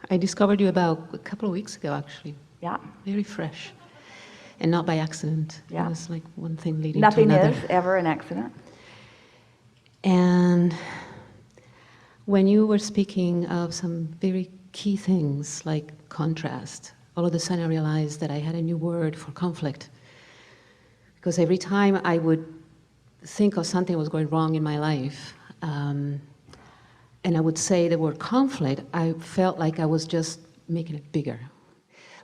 I discovered you about a couple of weeks ago, actually. Yeah. Very fresh. And not by accident. Yeah. It was like one thing leading Nothing to another. is ever an accident. And when you were speaking of some very key things like contrast, all of a sudden I realized that I had a new word for conflict. Because every time I would think of something that was going wrong in my life, and I would say the word conflict, I felt like I was just making it bigger.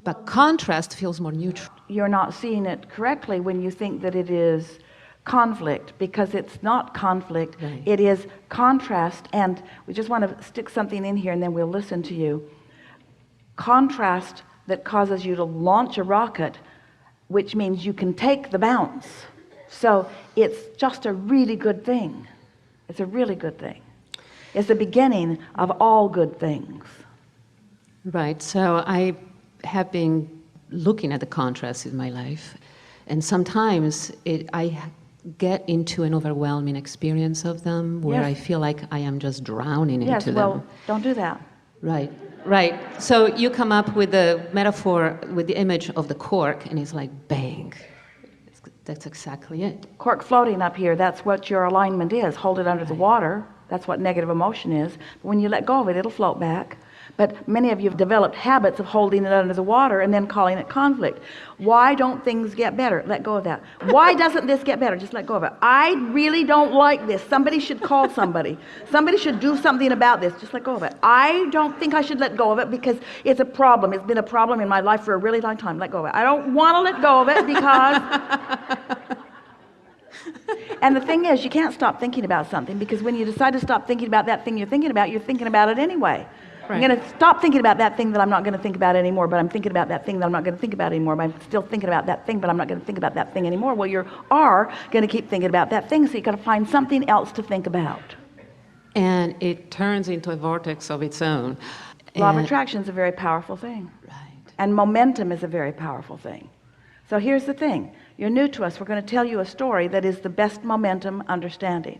But contrast feels more neutral. You're not seeing it correctly when you think that it is conflict, because it's not conflict. Right. It is contrast. And we just want to stick something in here and then we'll listen to you. Contrast that causes you to launch a rocket, which means you can take the bounce. So it's just a really good thing. It's a really good thing. It's the beginning of all good things. Right, so I have been looking at the contrasts in my life, and sometimes I get into an overwhelming experience of them where Yes. I feel like I am just drowning Yes, into well, them. don't do that. Right, right. So you come up with the metaphor, with the image of the cork, and it's like bang. That's exactly it. Cork floating up here, that's what your alignment is. Hold it under the water. That's what negative emotion is. But when you let go of it, it'll float back. But many of you have developed habits of holding it under the water and then calling it conflict. Why don't things get better? Let go of that. Why doesn't this get better? Just let go of it. I really don't like this. Somebody should call somebody. Somebody should do something about this. Just let go of it. I don't think I should let go of it because it's a problem. It's been a problem in my life for a really long time. Let go of it. I don't want to let go of it because... And the thing is, you can't stop thinking about something, because when you decide to stop thinking about that thing you're thinking about it anyway. Right. I'm going to stop thinking about that thing that I'm not going to think about anymore, but I'm thinking about that thing that I'm not going to think about anymore, but I'm still thinking about that thing, but I'm not going to think about that thing anymore. Well, you are going to keep thinking about that thing, so you've got to find something else to think about. And it turns into a vortex of its own. Law of attraction is a very powerful thing. Right. And momentum is a very powerful thing. So here's the thing. You're new to us. We're going to tell you a story that is the best momentum understanding.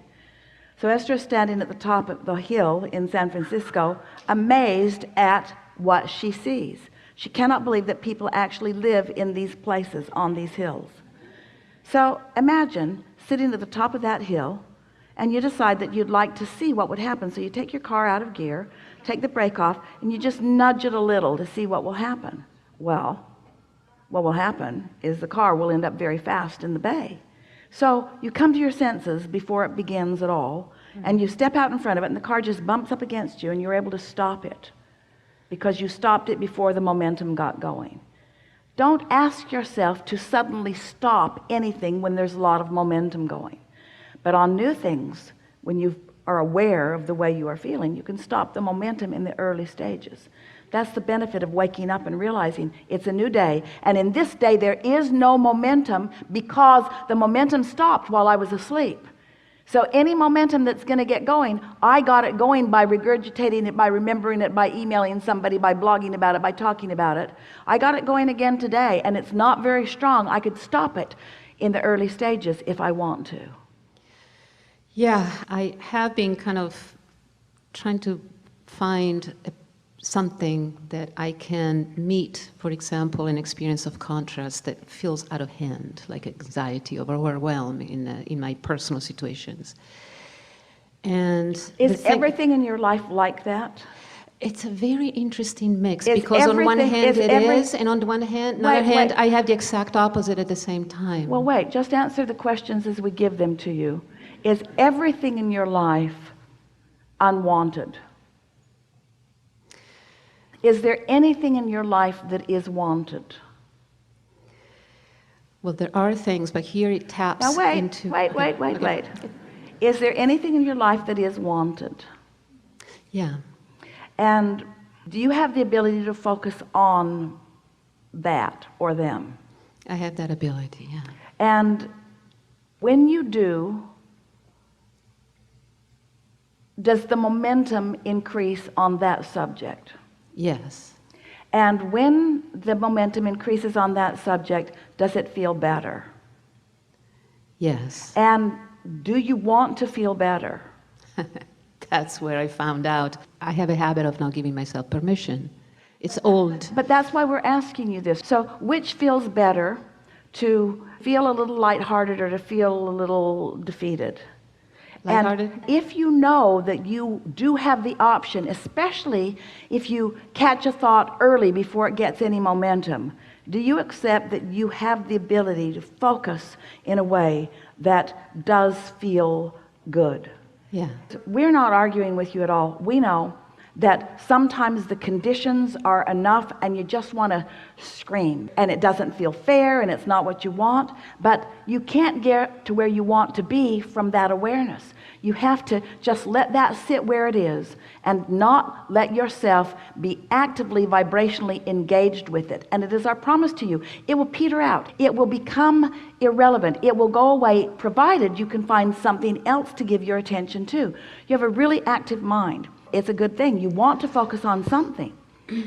So Esther is standing at the top of the hill in San Francisco, amazed at what she sees. She cannot believe that people actually live in these places, on these hills. So imagine sitting at the top of that hill, and you decide that you'd like to see what would happen. So you take your car out of gear, take the brake off, and you just nudge it a little to see what will happen. Well, what will happen is the car will end up very fast in the bay. So you come to your senses before it begins at all, and you step out in front of it, and the car just bumps up against you, and you're able to stop it because you stopped it before the momentum got going. Don't ask yourself to suddenly stop anything when there's a lot of momentum going. But on new things, when you are aware of the way you are feeling, you can stop the momentum in the early stages. That's the benefit of waking up and realizing it's a new day, and in this day there is no momentum because the momentum stopped while I was asleep. So any momentum that's going to get going, I got it going by regurgitating it, by remembering it, by emailing somebody, by blogging about it, by talking about it. I got it going again today, and it's not very strong. I could stop it in the early stages if I want to. Yeah, I have been kind of trying to find something that I can meet, for example, an experience of contrast that feels out of hand, like anxiety or overwhelm in my personal situations. And is everything in your life like that? It's a very interesting mix, Is because on one hand it every- is, and on the one hand, another hand, I have the exact opposite at the same time. Well, wait, just answer the questions as we give them to you. Is everything in your life unwanted? Is there anything in your life that is wanted? Well, there are things, but here it taps Now wait, into... wait. Is there anything in your life that is wanted? Yeah. And do you have the ability to focus on that or them? I have that ability, yeah. And when you do, does the momentum increase on that subject? Yes. And when the momentum increases on that subject, does it feel better? Yes. And do you want to feel better? That's where I found out I have a habit of not giving myself permission. It's old. But that's why we're asking you this. So which feels better, to feel a little lighthearted or to feel a little defeated? Lighthearted? And if you know that you do have the option, especially if you catch a thought early before it gets any momentum, do you accept that you have the ability to focus in a way that does feel good? Yeah. We're not arguing with you at all. We know that sometimes the conditions are enough and you just want to scream and it doesn't feel fair and it's not what you want, but you can't get to where you want to be from that awareness. You have to just let that sit where it is and not let yourself be actively vibrationally engaged with it. And it is our promise to you, it will peter out, it will become irrelevant, it will go away, provided you can find something else to give your attention to. You have a really active mind. It's a good thing. You want to focus on something.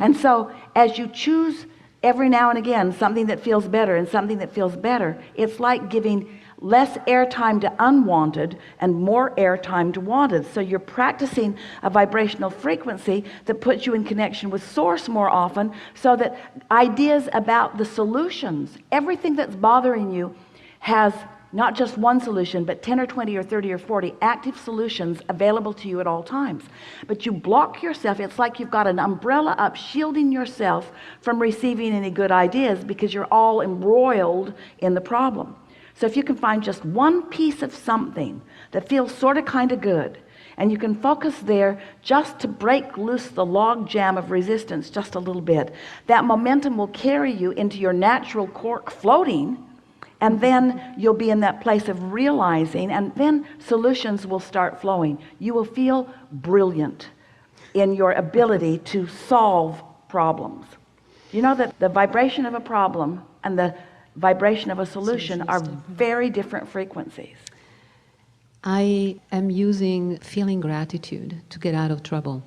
And so as you choose every now and again something that feels better and something that feels better, it's like giving less airtime to unwanted and more airtime to wanted. So you're practicing a vibrational frequency that puts you in connection with source more often, so that ideas about the solutions, everything that's bothering you, has not just one solution, but 10 or 20 or 30 or 40 active solutions available to you at all times. But you block yourself. It's like you've got an umbrella up shielding yourself from receiving any good ideas, because you're all embroiled in the problem. So if you can find just one piece of something that feels sort of kind of good, and you can focus there just to break loose the log jam of resistance just a little bit, that momentum will carry you into your natural cork floating. And then you'll be in that place of realizing, and then solutions will start flowing. You will feel brilliant in your ability to solve problems. You know that the vibration of a problem and the vibration of a solution are very different frequencies. I am using feeling gratitude to get out of trouble.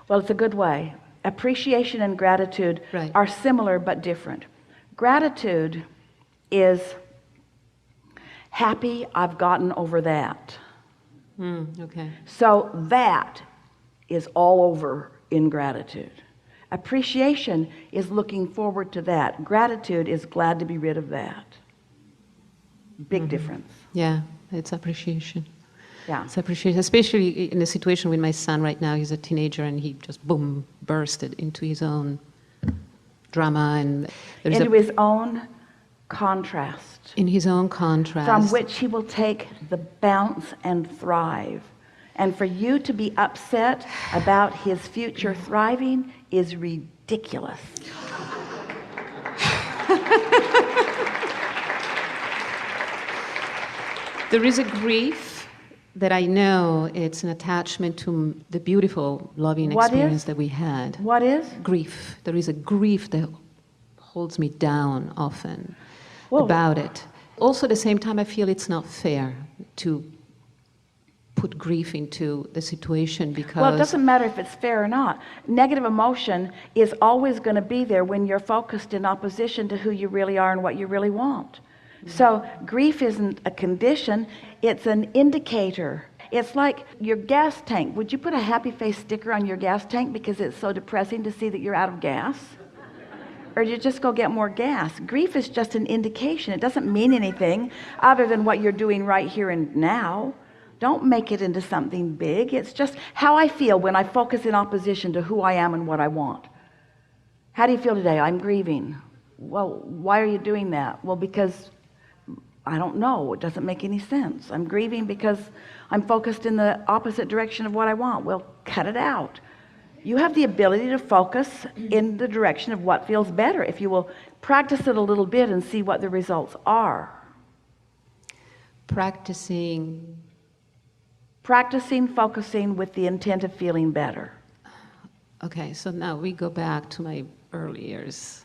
Well, it's a good way. Appreciation and gratitude are similar but different. Gratitude is happy, I've gotten over that. Okay. So that is all over in gratitude. Appreciation is looking forward to that. Gratitude is glad to be rid of that. Big difference. Yeah, it's appreciation. Yeah. It's appreciation, especially in the situation with my son right now. He's a teenager and he just boom, bursted into his own drama, and into his own contrast, in his own contrast, from which he will take the bounce and thrive. And for you to be upset about his future thriving is ridiculous. There is a grief that I know it's an attachment to the beautiful loving experience that we had. What is? Grief. There is a grief that holds me down often about it. Also at the same time, I feel it's not fair to put grief into the situation, because... Well, it doesn't matter if it's fair or not. Negative emotion is always going to be there when you're focused in opposition to who you really are and what you really want. So grief isn't a condition, it's an indicator. It's like your gas tank. Would you put a happy face sticker on your gas tank because it's so depressing to see that you're out of gas? Or do you just go get more gas? Grief is just an indication. It doesn't mean anything other than what you're doing right here and now. Don't make it into something big. It's just how I feel when I focus in opposition to who I am and what I want. How do you feel today? I'm grieving. Well, why are you doing that? Well, because I don't know. It doesn't make any sense. I'm grieving because I'm focused in the opposite direction of what I want. Well, cut it out. You have the ability to focus in the direction of what feels better if you will practice it a little bit and see what the results are. Practicing focusing with the intent of feeling better. Okay, so now we go back to my early years.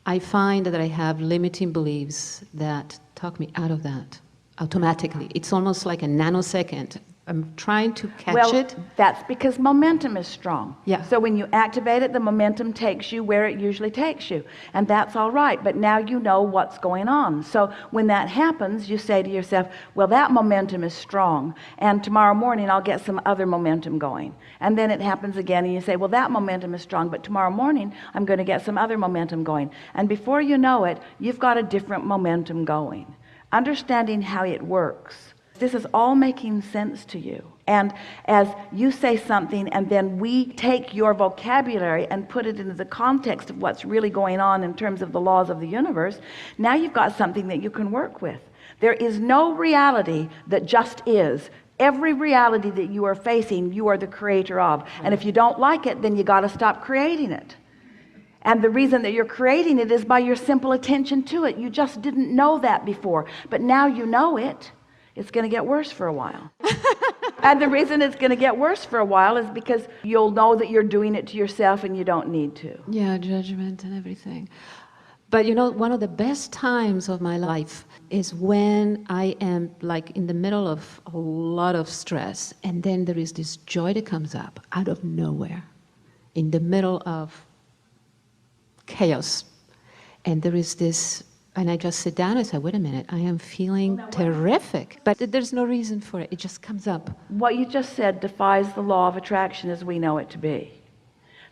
I find that I have limiting beliefs that talk me out of that automatically. It's almost like a nanosecond. I'm trying to catch Well, it. that's because momentum is strong. Yeah. So when you activate it, the momentum takes you where it usually takes you. And that's all right. But now you know what's going on. So when that happens, you say to yourself, well, that momentum is strong. And tomorrow morning, I'll get some other momentum going. And then it happens again. And you say, well, that momentum is strong. But tomorrow morning, I'm going to get some other momentum going. And before you know it, you've got a different momentum going. Understanding how it works. This is all making sense to you. And as you say something and then we take your vocabulary and put it into the context of what's really going on in terms of the laws of the universe, now you've got something that you can work with. There is no reality that just is. Every reality that you are facing, you are the creator of. And if you don't like it, then you got to stop creating it. And the reason that you're creating it is by your simple attention to it. You just didn't know that before, but now you know it. It's going to get worse for a while. And the reason it's going to get worse for a while is because you'll know that you're doing it to yourself and you don't need to. Yeah, judgment and everything. But you know, one of the best times of my life is when I am like in the middle of a lot of stress, and then there is this joy that comes up out of nowhere in the middle of chaos. And there is this, and I just sit down and say, wait a minute, I am feeling terrific. But there's no reason for it. It just comes up. What you just said defies the law of attraction as we know it to be.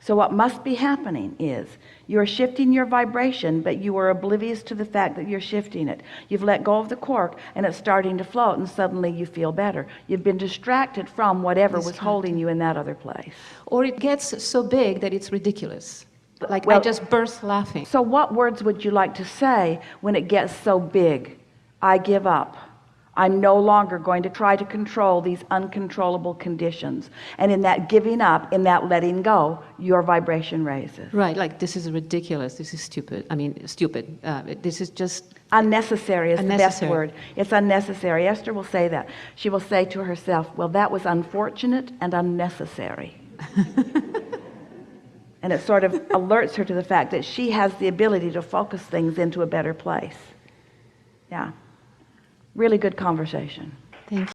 So what must be happening is you're shifting your vibration, but you are oblivious to the fact that you're shifting it. You've let go of the cork and it's starting to float, and suddenly you feel better. You've been distracted from whatever was holding you in that other place. Or it gets so big that it's ridiculous. Like, Well, I just burst laughing. So what words would you like to say when it gets so big? I give up. I'm no longer going to try to control these uncontrollable conditions. And in that giving up, in that letting go, your vibration raises. Right, like, this is ridiculous, this is stupid. I mean, stupid. This is just... Unnecessary is the best Unnecessary. word. It's unnecessary. Esther will say that. She will say to herself, well, that was unfortunate and unnecessary. And it sort of alerts her to the fact that she has the ability to focus things into a better place. Yeah. Really good conversation. Thank you.